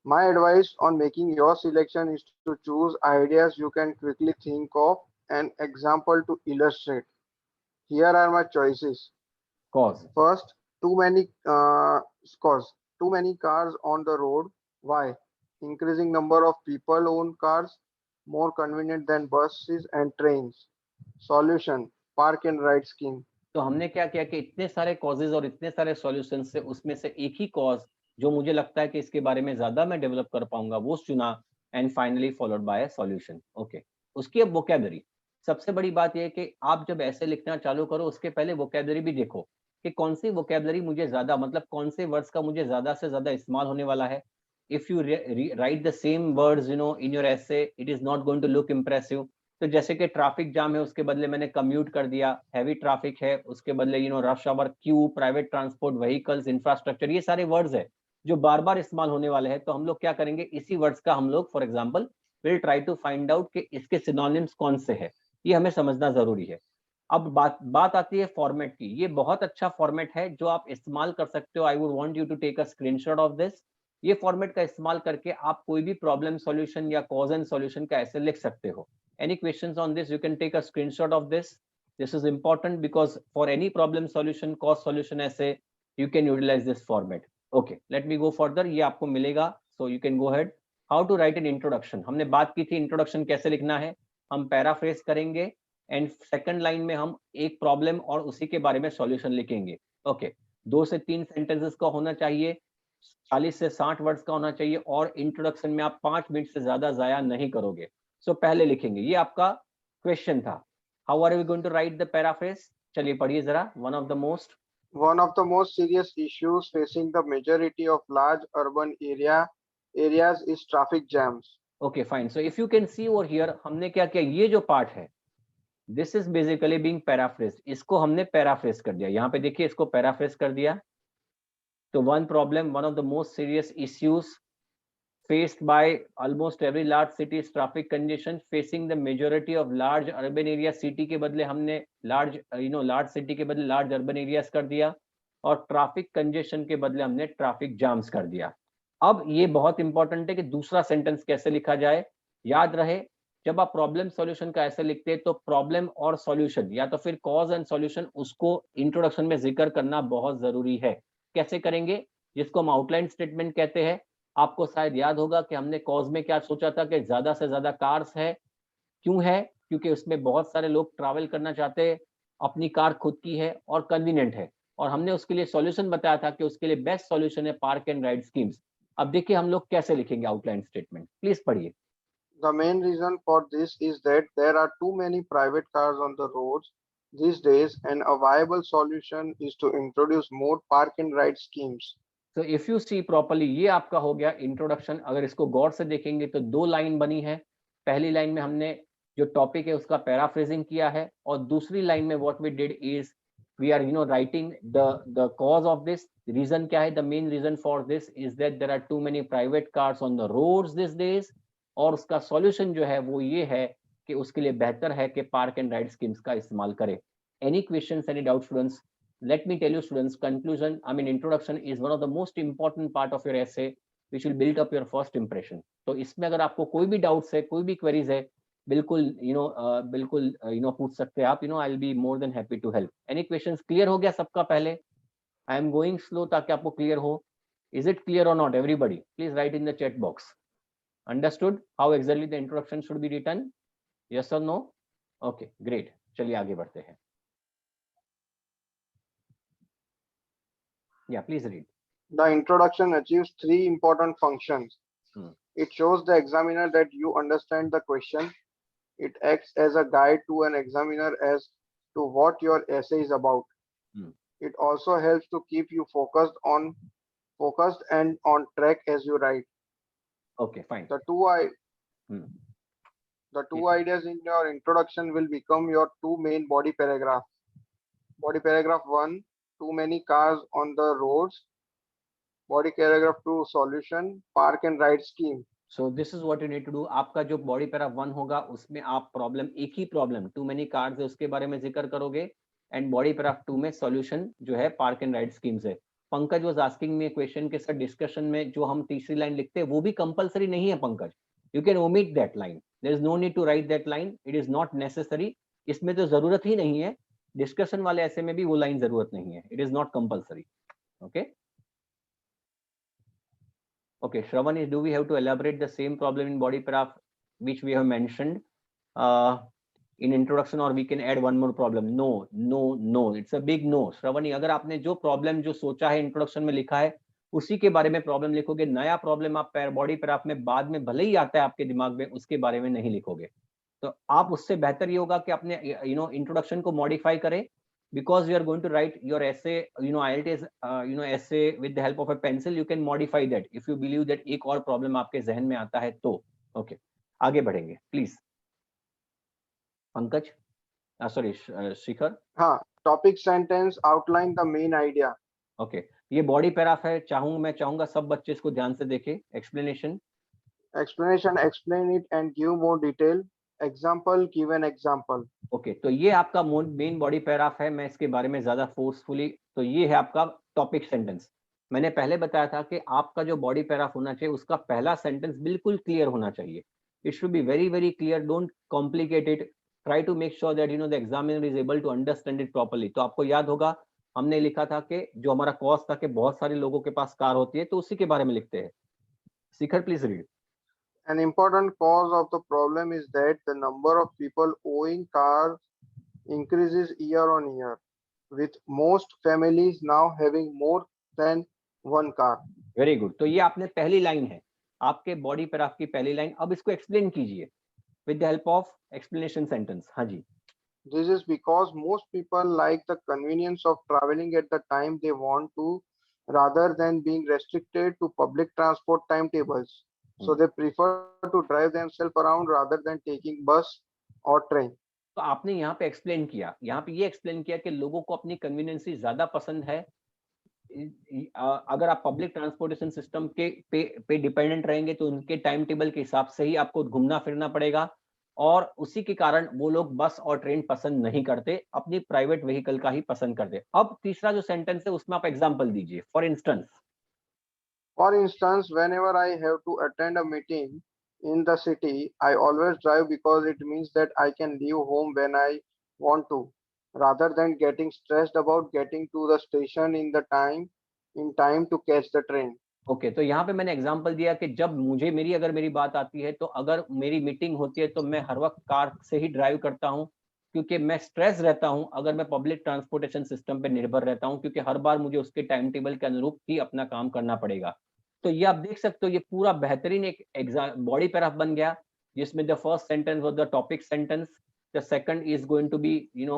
Speaker 2: My advice on making your selection is to choose ideas you can quickly think of an example to illustrate. Here are my choices.
Speaker 1: Cause.
Speaker 2: First, cause too many cars on the road. Why? Increasing number of people own cars, more convenient than buses and trains. Solution: park and ride scheme.
Speaker 1: तो हमने क्या किया कि इतने सारे causes और इतने सारे सॉल्यूशन से उसमें से एक ही कॉज जो मुझे लगता है कि इसके बारे में ज्यादा मैं डेवलप कर पाऊंगा वो चुना, and finally followed by a solution. Okay, उसकी अब वोकैबुलरी। सबसे बड़ी बात यह है कि आप जब ऐसे लिखना चालू करो उसके पहले वोकैबुलरी भी देखो कि कौन सी वोकैबुलरी मुझे ज्यादा, मतलब कौन से वर्ड्स का मुझे ज्यादा से ज्यादा इस्तेमाल होने वाला है। If you write the same words in your essay, it is not going to look impressive. तो जैसे कि ट्रैफिक जाम है उसके बदले मैंने कम्यूट कर दिया, हैवी ट्रैफिक है उसके बदले rush hour, queue, private transport, vehicles, infrastructure, ये सारे वर्ड्स है जो बार बार इस्तेमाल होने वाले हैं। तो हम लोग क्या करेंगे, इसी वर्ड्स का हम लोग for example will try to find out कि इसके सिनोनिम्स कौन से है, ये हमें समझना जरूरी है। अब बात आती है फॉर्मेट की। ये बहुत अच्छा फॉर्मेट है जो आप इस्तेमाल कर सकते हो। I would want you to take a screenshot of this. ये फॉर्मेट का इस्तेमाल करके आप कोई भी प्रॉब्लम सॉल्यूशन या कॉज एंड सॉल्यूशन का ऐसे लिख सकते हो। Any questions on this? You can take a screenshot of this. This is important because for any problem solution, cause solution essay, you can utilize this format. Okay, let me go further. ये आपको मिलेगा, so you can go ahead. How to write an introduction? हमने बात की थी introduction कैसे लिखना है। हम paraphrase करेंगे and second line में हम एक problem और उसी के बारे में solution लिखेंगे। Okay, 2 से 3 sentences का होना चाहिए, 40 से 60 वर्ड्स का होना चाहिए, और इंट्रोडक्शन में आप 5 मिनट से ज्यादा जाया नहीं करोगे। पहले लिखेंगे, ये आपका क्वेश्चन था। How are we going to write the paraphrase? चलिए पढ़िए जरा, one of the most.
Speaker 2: One of the most serious issues facing the majority of large urban areas is traffic jams.
Speaker 1: Okay fine, so if you can see over here, हमने क्या किया, ये जो part है this is basically being paraphrase, इसको हमने paraphrase कर दिया, यहाँ पे देखिए इसको पैराफ्रेज कर दिया। तो one problem, one of the most serious issues faced by almost every large city is traffic congestion facing the majority of large urban areas। city के बदले हमने large large city के बदले large urban areas कर दिया, और traffic congestion के बदले हमने traffic jams कर दिया। अब ये बहुत इंपॉर्टेंट है कि दूसरा सेंटेंस कैसे लिखा जाए। याद रहे, जब आप प्रॉब्लम सॉल्यूशन का ऐसे लिखते हैं तो प्रॉब्लम और सॉल्यूशन या तो फिर कॉज एंड सॉल्यूशन, उसको इंट्रोडक्शन में जिक्र करना बहुत जरूरी है। कैसे करेंगे, जिसको हम आउटलाइन स्टेटमेंट कहते हैं। आपको शायद याद होगा कि हमने कॉज में क्या सोचा था कि ज्यादा से ज्यादा कार्स है। क्यों है, क्योंकि उसमें बहुत सारे लोग ट्रैवल करना चाहते हैं, अपनी कार खुद की है और कन्वीनियंट है, और हमने उसके लिए सॉल्यूशन बताया था कि उसके लिए बेस्ट सॉल्यूशन है पार्क एंड राइड स्कीम्स। अब देखिए हम लोग कैसे लिखेंगे आउटलाइन स्टेटमेंट, प्लीज पढ़िए।
Speaker 2: The main reason for this is that there are too many private cars on the roads these days, and a viable solution is to introduce more park and ride schemes.
Speaker 1: तो if you see properly, ये आपका हो गया introduction. अगर इसको गौर से देखेंगे तो दो लाइन बनी है। पहली लाइन में हमने जो टॉपिक है उसका पैराफ्रेजिंग किया है, और दूसरी लाइन में what we did is we are writing the cause of this. Reason क्या है, the main reason for this is that there are too many private cars on the roads these days, और उसका solution जो है वो ये है कि उसके लिए बेहतर है कि पार्क एंड राइड स्कीम्स का इस्तेमाल करें। Any questions, any doubt students? Let me tell you students, conclusion, I mean introduction is one of the most important part of your essay which will build up your first impression। तो इसमें अगर आपको कोई भी doubts है, कोई भी queries है, बिल्कुल बिल्कुल पूछ सकते हैं आप। I will be more than happy to help. Any questions? Clear हो गया सबका? पहले आई एम गोइंग स्लो ताकि आपको क्लियर हो। Is it clear or not everybody? Please write in the chat box. Understood how exactly the introduction should be written? Yes or no? Okay great, चलिए आगे बढ़ते हैं। Yeah, please read.
Speaker 2: The introduction achieves three important functions. It shows the examiner that you understand the question. It acts as a guide to an examiner as to what your essay is about. It also helps to keep you focused and on track as you write.
Speaker 1: Okay, fine.
Speaker 2: The two ideas in your introduction will become your two main body paragraphs. Body paragraph 1, too many cars on the roads. Body paragraph 2, solution, park and ride scheme.
Speaker 1: So this is what you need to do। आपका जो body paragraph 1 होगा उसमें आप problem, एक ही problem to many cars है उसके बारे में जिक्र करोगे, एंड बॉडी पैराग्राफ 2 में सॉल्यूशन जो है पार्क एंड राइड स्कीम्स है। Pankaj was asking me question के सर डिस्कशन में जो हम तीसरी लाइन लिखते हैं वो भी कंपलसरी नहीं है Pankaj, you can omit that line, there is no need to write that line, it is not necessary. इसमें तो जरूरत ही नहीं है, डिस्कशन वाले ऐसे में भी वो लाइन जरूरत नहीं है, it is not compulsory. Okay Okay, Shravan, do we have to elaborate the same problem in body paragraph which we have mentioned in introduction, or we can add one more problem? No, no, no, it's a big no। Shravan, अगर आपने जो problem जो सोचा है introduction में लिखा है उसी के बारे में प्रॉब्लम लिखोगे। नया प्रॉब्लम आप बॉडी पैराग्राफ में बाद में भले ही आता है आपके दिमाग में, उसके बारे में नहीं लिखोगे। तो आप उससे बेहतर ये होगा कि अपने इंट्रोडक्शन को मॉडिफाई करें, because you are going to write your essay, IELTS essay with the help of a pencil, you can modify that if you believe that एक और प्रॉब्लम आपके जहन में आता है तो। ओके आगे बढ़ेंगे प्लीज। पंकज, सॉरी शिखर।
Speaker 2: हाँ, topic sentence outline the main idea.
Speaker 1: Okay, ये बॉडी पैराग्राफ है, मैं चाहूंगा सब बच्चे इसको ध्यान से देखें। Explanation,
Speaker 2: explain it and give more detail. Example, give an example.
Speaker 1: Okay तो ये आपका मेन बॉडी पैराग्राफ है, मैं इसके बारे में ज्यादा फोर्सफुली, तो ये है आपका टॉपिक सेंटेंस। मैंने पहले बताया था कि आपका जो बॉडी पैराग्राफ होना चाहिए उसका पहला सेंटेंस बिल्कुल क्लियर होना चाहिए, it should be very very clear, don't complicate it, try to make sure that the examiner is able to understand it properly. तो आपको याद होगा हमने लिखा था कि जो हमारा कॉज था कि बहुत सारे लोगों के पास कार होती है, तो उसी के बारे में लिखते हैं। Shikhar please read.
Speaker 2: An important cause of the problem is that the number of people owning cars increases year on year, with most families now having more than one car.
Speaker 1: Very good, तो ये आपने पहली line है आपके body paragraph की पहली line. अब इसको एक्सप्लेन कीजिए with the help of explanation sentence. हाँ जी।
Speaker 2: This is because most people like the convenience of traveling at the time they want to rather than being restricted to public transport timetables. So they prefer to drive themselves around rather than taking bus or train.
Speaker 1: तो आपने यहाँ पे explain किया, यहाँ पे ये explain किया कि लोगों को अपनी कन्वीनियंस ज्यादा पसंद है। अगर आप पब्लिक ट्रांसपोर्टेशन सिस्टम के पे डिपेंडेंट रहेंगे तो उनके टाइम टेबल के हिसाब से ही आपको घूमना फिरना पड़ेगा, और उसी के कारण वो लोग बस और ट्रेन पसंद नहीं करते, अपनी प्राइवेट व्हीकल का ही पसंद करते। अब तीसरा जो सेंटेंस है उसमें आप एग्जांपल दीजिए। For instance,
Speaker 2: For instance, whenever I have to attend a meeting in the city, I always drive because it means that I can leave home when I want to, rather than getting stressed about getting to the station in time to catch the train.
Speaker 1: Okay, तो यहाँ पे मैंने example दिया कि जब मुझे अगर मेरी बात आती है तो अगर मेरी मीटिंग होती है तो मैं हर वक्त कार से ही ड्राइव करता हूँ, क्योंकि मैं स्ट्रेस रहता हूँ अगर मैं पब्लिक ट्रांसपोर्टेशन सिस्टम पे निर्भर रहता हूँ, क्योंकि हर बार मुझे उसके टाइम टेबल के अनुरूप ही अपना काम करना पड़ेगा। तो ये आप देख सकते हो, ये पूरा बेहतरीन एक एग्जाम बॉडी पैराग्राफ बन गया, जिसमें the first sentence was the topic sentence, the second is going to be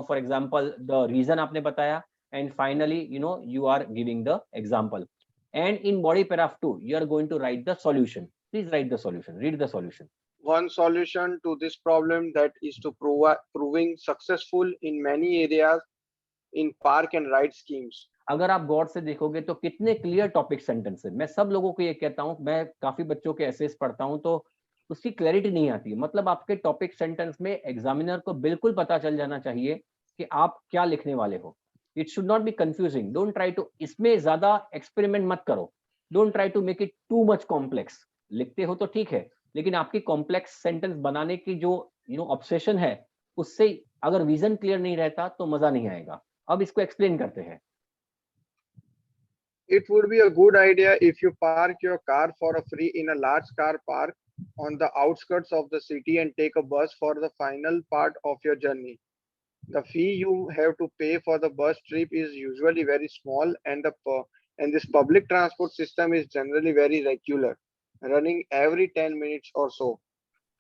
Speaker 1: for example the reason आपने बताया, and finally you are giving the example. And in body paragraph 2, you are going to write the solution. Please write the solution. Read the solution.
Speaker 2: One solution to this problem that is to proving successful in many areas in park and ride schemes.
Speaker 1: अगर आप गौर से देखोगे तो कितने clear topic sentence है। मैं सब लोगों को ये कहता हूँ, मैं काफी बच्चों के एसेस पढ़ता हूँ तो उसकी क्लैरिटी नहीं आती है। मतलब आपके टॉपिक सेंटेंस में एग्जामिनर को बिल्कुल पता चल जाना चाहिए कि आप क्या लिखने वाले हो। It should not be confusing. Don't try to, इसमें ज्यादा एक्सपेरिमेंट मत करो। Don't try to make it too much complex. लिखते हो तो ठीक है, लेकिन आपकी कॉम्प्लेक्स सेंटेंस बनाने की जो ऑब्सेशन है, उससे अगर विजन क्लियर नहीं रहता तो मजा नहीं आएगा। अब इसको एक्सप्लेन करते हैं।
Speaker 2: It would be a good idea if you park your car for a free in a large car park on the outskirts of the city and take a bus for the final part of your journey. The fee you have to pay for the bus trip is usually very small, and this public transport system is generally very regular, running every 10 minutes or so.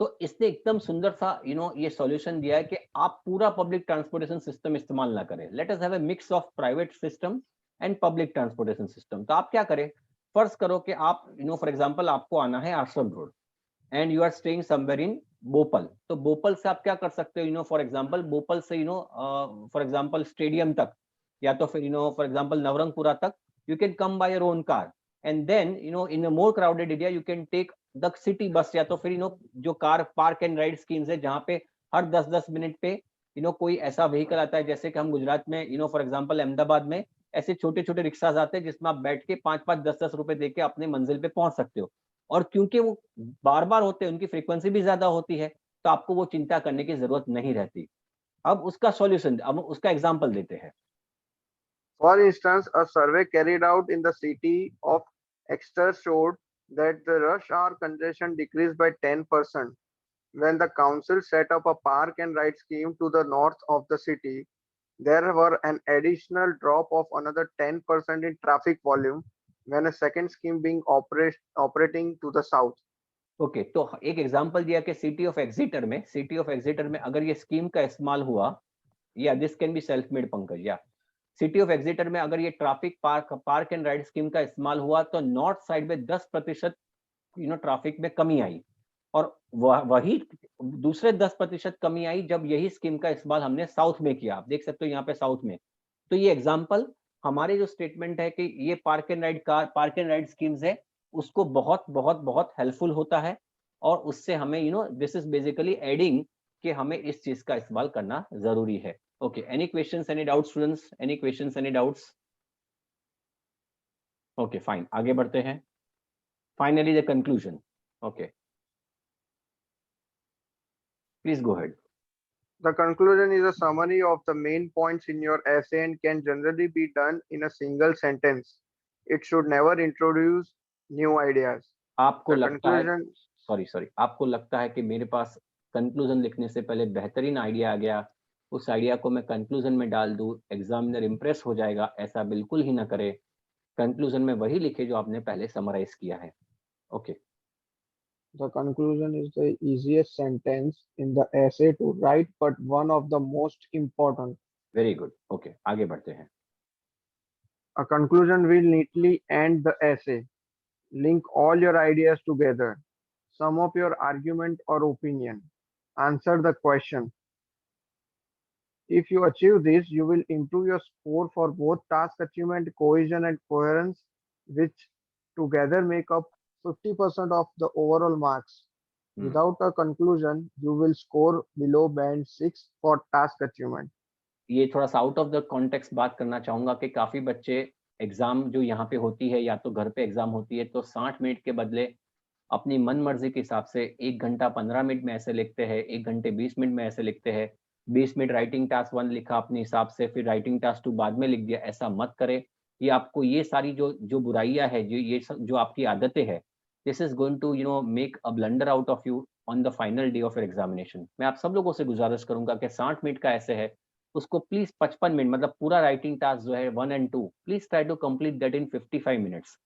Speaker 1: तो इसने एकदम सुंदर सा ये solution दिया है कि आप पूरा पब्लिक ट्रांसपोर्टेशन सिस्टम इस्तेमाल ना करें। Let us have a mix of private system and public transportation system. तो आप क्या करें, फर्ज करो कि आप फॉर एग्जांपल आपको आना है Ashram Road and you are staying somewhere in Bopal. तो बोपल से आप क्या कर सकते हो, फॉर एग्जांपल बोपल से फॉर एग्जांपल स्टेडियम तक, या तो फिर फॉर एग्जांपल नवरंगपुरा तक, you can come by your own car, and then in a more crowded area you can take the city bus, या तो फिर जो car park and ride schemes है जहाँ पे हर 10-10 मिनट पे कोई ऐसा व्हीकल आता है, जैसे कि हम गुजरात में फॉर एग्जांपल अहमदाबाद में ऐसे छोटे छोटे रिक्शाज आते हैं जिसमें आप बैठ के 5-5, 10-10 रुपए देके अपने मंजिल पे पहुंच सकते हो। और क्योंकि वो बार बार होते हैं, उनकी फ्रीक्वेंसी भी ज्यादा होती है, तो आपको वो चिंता करने की जरूरत नहीं रहती। अब उसका सॉल्यूशन, अब उसका एग्जांपल देते हैं।
Speaker 2: For instance, a survey carried out in the city of Exeter showed that the rush hour congestion decreased by 10% when the council set up a park and ride scheme to the north of the city. There were an additional drop of another 10% in traffic volume when a second scheme being operating to the south.
Speaker 1: Okay, तो एक example दिया कि city of एग्जिटर में अगर ये scheme का इस्तेमाल हुआ, या this can be self made Pankaj, या सिटी ऑफ एग्जिटर में अगर ये traffic park and ride scheme का इस्तेमाल हुआ तो नॉर्थ साइड में 10% ट्रैफिक में कमी आई, और वही दूसरे 10% कमी आई जब यही स्कीम का इस्तेमाल हमने साउथ में किया। आप देख सकते हो यहाँ पे साउथ में। तो ये एग्जांपल हमारे जो स्टेटमेंट है कि ये पार्क एंड राइड स्कीम्स है, उसको बहुत बहुत बहुत हेल्पफुल होता है, और उससे हमें दिस इज बेसिकली एडिंग कि हमें इस चीज का इस्तेमाल करना जरूरी है। Okay, any questions, any doubts students, any questions, any doubts? Okay fine, आगे बढ़ते हैं। Finally the conclusion. Okay, please go ahead.
Speaker 2: The conclusion is a summary of the main points in your essay and can generally be done in a single sentence. It should never introduce new ideas.
Speaker 1: आपको
Speaker 2: The
Speaker 1: लगता है,
Speaker 2: conclusion
Speaker 1: sorry, आपको लगता है कि मेरे पास conclusion लिखने से पहले बेहतरीन आइडिया आ गया, उस आइडिया को मैं कंक्लूजन में डाल दूं, एग्जामिनर इंप्रेस हो जाएगा, ऐसा बिल्कुल ही ना करे। कंक्लूजन में वही लिखे जो आपने पहले समराइज किया है। Okay,
Speaker 2: The conclusion is the easiest sentence in the essay to write, but one of the most important.
Speaker 1: Very good, okay आगे बढ़ते हैं.
Speaker 2: A conclusion will neatly end the essay. Link all your ideas together. Sum up your argument or opinion. Answer the question. If you achieve this, you will improve your score for both task achievement, cohesion, and coherence, which together make up 50% of the overall marks. Without a conclusion, you will score below band 6 for task achievement.
Speaker 1: ये थोड़ा सा out of the context बात करना चाहूंगा कि काफी बच्चे exam जो यहाँ पे होती है या तो घर पे एग्जाम होती है तो 60 मिनट के बदले अपनी मन मर्जी के हिसाब से 1 घंटा 15 मिनट में ऐसे लिखते हैं, 1 घंटे 20 मिनट में ऐसे लिखते हैं, 20 मिनट राइटिंग टास्क 1 लिखा अपने हिसाब से, फिर राइटिंग टास्क 2 बाद में लिख दिया. ऐसा मत करें. ये आपको ये सारी जो बुराइयां है, जो आपकी आदतें हैं, this is going to make a blunder out of you on the final day of your examination. मैं आप सब लोगों से गुजारिश करूंगा कि 60 मिनट का ऐसे है, उसको प्लीज 55 मिनट मतलब पूरा राइटिंग टास्क जो है 1 and 2 please try to complete that in 55 minutes.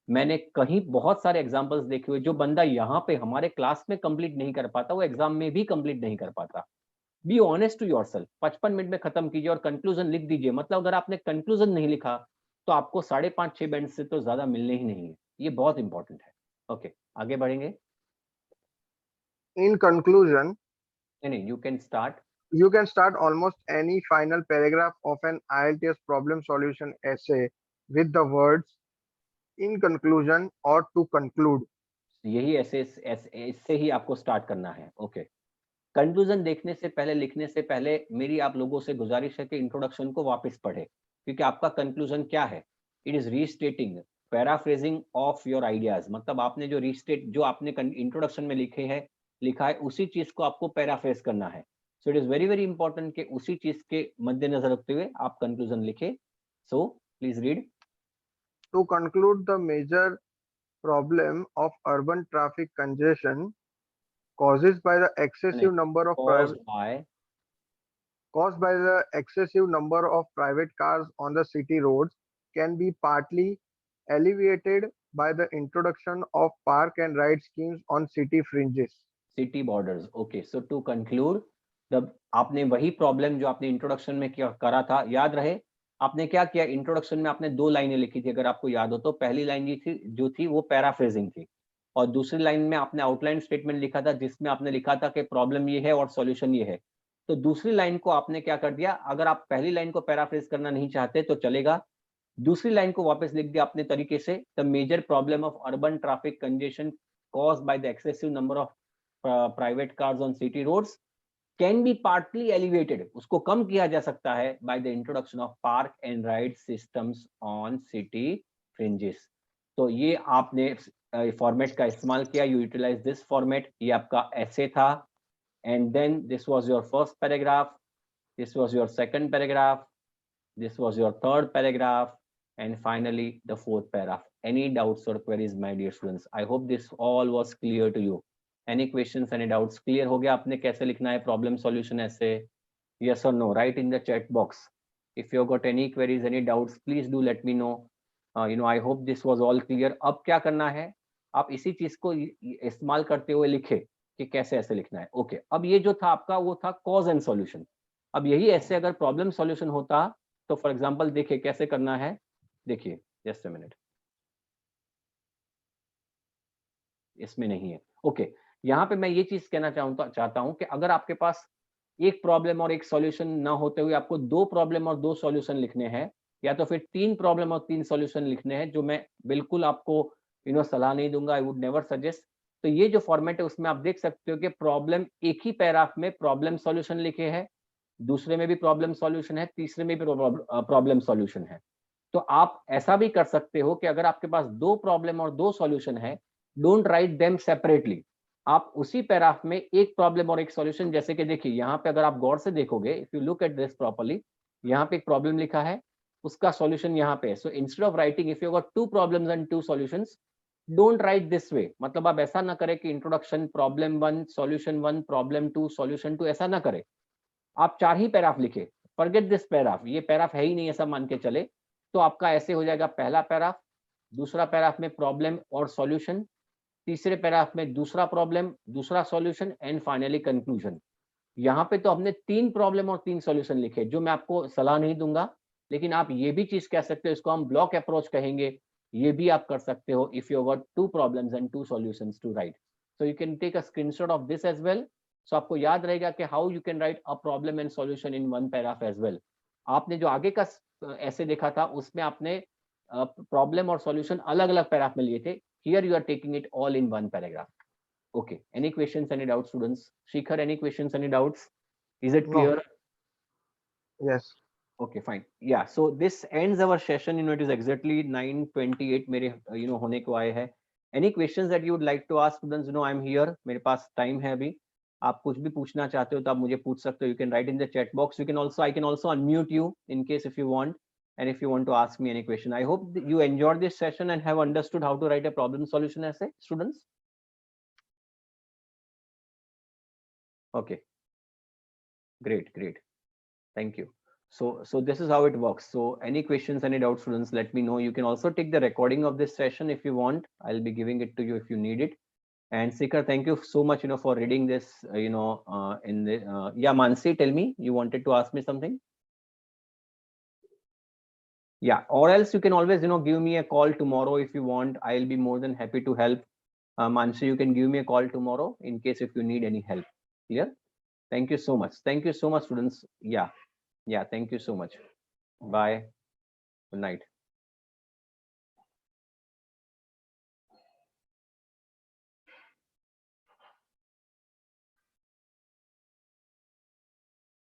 Speaker 1: मैंने कहीं बहुत सारे एग्जांपल्स देखे हुए, जो बंदा यहाँ पे हमारे क्लास में कंप्लीट नहीं कर पाता वो एग्जाम में भी कंप्लीट नहीं कर पाता. Be honest to yourself. 55 minute में खत्म कीजिए और कंक्लूजन लिख दीजिए. मतलब अगर आपने कंक्लूजन नहीं लिखा तो आपको 5.5-6 बैंड से तो ज्यादा मिलने ही नहीं है. ये बहुत इंपॉर्टेंट है. ओके आगे बढ़ेंगे.
Speaker 2: In conclusion,
Speaker 1: नहीं, you can start.
Speaker 2: you can start almost any final paragraph of an IELTS problem solution essay with the words in conclusion or to conclude.
Speaker 1: यही ऐसे इससे ही आपको स्टार्ट करना है. ओके कंक्लूजन देखने से पहले, लिखने से पहले मेरी आप लोगों से गुजारिश है कि इंट्रोडक्शन को वापस पढ़े, क्योंकि आपका कंक्लूजन क्या है? It is restating, paraphrasing of your ideas. मतलब आपने जो रीस्टेट, जो आपने इंट्रोडक्शन में लिखा है उसी चीज को आपको पैराफ्रेज करना है. So it is very very important कि उसी चीज के मद्देनजर रखते हुए आप कंक्लूजन लिखे. So please read.
Speaker 2: To conclude, the major problem of urban traffic congestion caused by the excessive number of private cars on the city roads can be partly alleviated by the introduction of park and ride schemes on city fringes.
Speaker 1: City borders. Okay so to conclude, जब आपने वही problem जो आपने introduction में करा था, याद रहे आपने क्या किया? इंट्रोडक्शन में आपने 2 लाइनें लिखी थी, अगर आपको याद हो तो. पहली लाइन जो थी वो पैराफ्रेजिंग थी, और दूसरी लाइन में आपने आउटलाइन स्टेटमेंट लिखा था जिसमें आपने लिखा था कि प्रॉब्लम ये है और सॉल्यूशन ये है. तो दूसरी लाइन को आपने क्या कर दिया? अगर आप पहली लाइन को पैराफ्रेज करना नहीं चाहते तो चलेगा, दूसरी लाइन को वापस लिख दिया अपने तरीके से. The major problem of urban traffic congestion caused by the excessive number of private cars on city roads can be partly alleviated. उसको कम किया जा सकता है by the introduction of park and ride systems on city fringes. तो ये आपने format का इस्तेमाल किया. You utilize this format. ये आपका ऐसे था, and then this was your first paragraph, this was your second paragraph, this was your third paragraph, and finally the fourth paragraph. Any doubts or queries, my dear students? I hope this all was clear to you. Any questions, any doubts? Clear हो गया आपने कैसे लिखना है problem solution ऐसे? Yes or no? Write in the chat box. If you got any queries, any doubts, please do let me know. I hope this was all clear. अब क्या करना है? आप इसी चीज को इस्तेमाल करते हुए लिखे कि कैसे ऐसे लिखना है. ओके अब ये जो था आपका वो था कॉज एंड सॉल्यूशन. अब यही ऐसे अगर प्रॉब्लम सॉल्यूशन होता तो फॉर एग्जांपल देखिए कैसे करना है. देखिए जस्ट अ मिनट, इसमें नहीं है. ओके यहाँ पे मैं ये चीज कहना चाहता हूं कि अगर आपके पास एक प्रॉब्लम और एक सॉल्यूशन ना होते हुए आपको 2 प्रॉब्लम और 2 सॉल्यूशन लिखने हैं, या तो फिर 3 प्रॉब्लम और 3 सॉल्यूशन लिखने हैं, जो मैं बिल्कुल आपको सलाह नहीं दूंगा. I would never suggest. तो ये जो फॉर्मेट है उसमें आप देख सकते हो कि प्रॉब्लम एक ही पैराग्राफ में प्रॉब्लम सॉल्यूशन लिखे हैं, दूसरे में भी प्रॉब्लम सॉल्यूशन है, तीसरे में भी प्रॉब्लम सॉल्यूशन है. तो आप ऐसा भी कर सकते हो कि अगर आपके पास 2 प्रॉब्लम और 2 सॉल्यूशन है, डोंट राइट देम सेपरेटली. आप उसी पैराग्राफ में एक प्रॉब्लम और एक सॉल्यूशन, जैसे कि देखिए यहाँ पे अगर आप गौर से देखोगे, if you look at this properly, यहाँ पे एक प्रॉब्लम लिखा है, उसका सॉल्यूशन यहाँ पे है. So instead of writing if you got 2 problems and 2 solutions, don't write this way. मतलब आप ऐसा ना करें कि introduction problem 1 solution 1 problem 2 solution 2, ऐसा ना करें. आप 4 ही पैराग्राफ लिखे. फॉरगेट दिस पैराग्राफ, ये पैराग्राफ है ही नहीं ऐसा मान के चले. तो आपका ऐसे हो जाएगा, पहला पैराग्राफ, दूसरा पैराग्राफ में प्रॉब्लम और सॉल्यूशन, तीसरे पैराग्राफ में दूसरा प्रॉब्लम, दूसरा सॉल्यूशन एंड फाइनली कंक्लूजन। यहाँ पे तो हमने 3 प्रॉब्लम और 3 सॉल्यूशन लिखे, जो मैं आपको सलाह नहीं दूंगा, लेकिन आप ये भी चीज कह सकते हो, इसको हम ब्लॉक अप्रोच कहेंगे, ये भी आप कर सकते हो if you got 2 problems and 2 solutions to write. So you can take a screenshot of this as well. So आपको याद रहेगा कि how you can write a problem and solution in one paragraph as well. आपने जो आगे का ऐसे देखा था उसमें आपने प्रॉब्लम और सॉल्यूशन अलग अलग पैराग्राफ में लिए थे, here you are taking it all in one paragraph. Okay, any questions, any doubts, students? Shikhar, any questions, any doubts? Is it
Speaker 2: No.
Speaker 1: clear?
Speaker 2: Yes.
Speaker 1: Okay, fine. Yeah, so this ends our session. It is exactly 9:28 मेरे होने को आए हैं. Any questions that you would like to ask, students? I'm here. मेरे पास time है अभी. आप कुछ भी पूछना चाहते हो तो आप मुझे पूछ सकते हो. You can write in the chat box. I can also unmute you in case if you want, and if you want to ask me any question. I hope that you enjoyed this session and have understood how to write a problem solution essay, students. Okay, great. Thank you. So this is how it works. So any questions, any doubts, students, let me know. You can also take the recording of this session if you want. I'll be giving it to you if you need it. And Sikar, thank you so much, for reading this, in the, yeah, Mansi, tell me, you wanted to ask me something? Yeah, or else you can always, give me a call tomorrow if you want. I'll be more than happy to help. Mansi, you can give me a call tomorrow in case if you need any help. Clear? Thank you so much. Thank you so much, students. Yeah, thank you so much. Bye. Good night.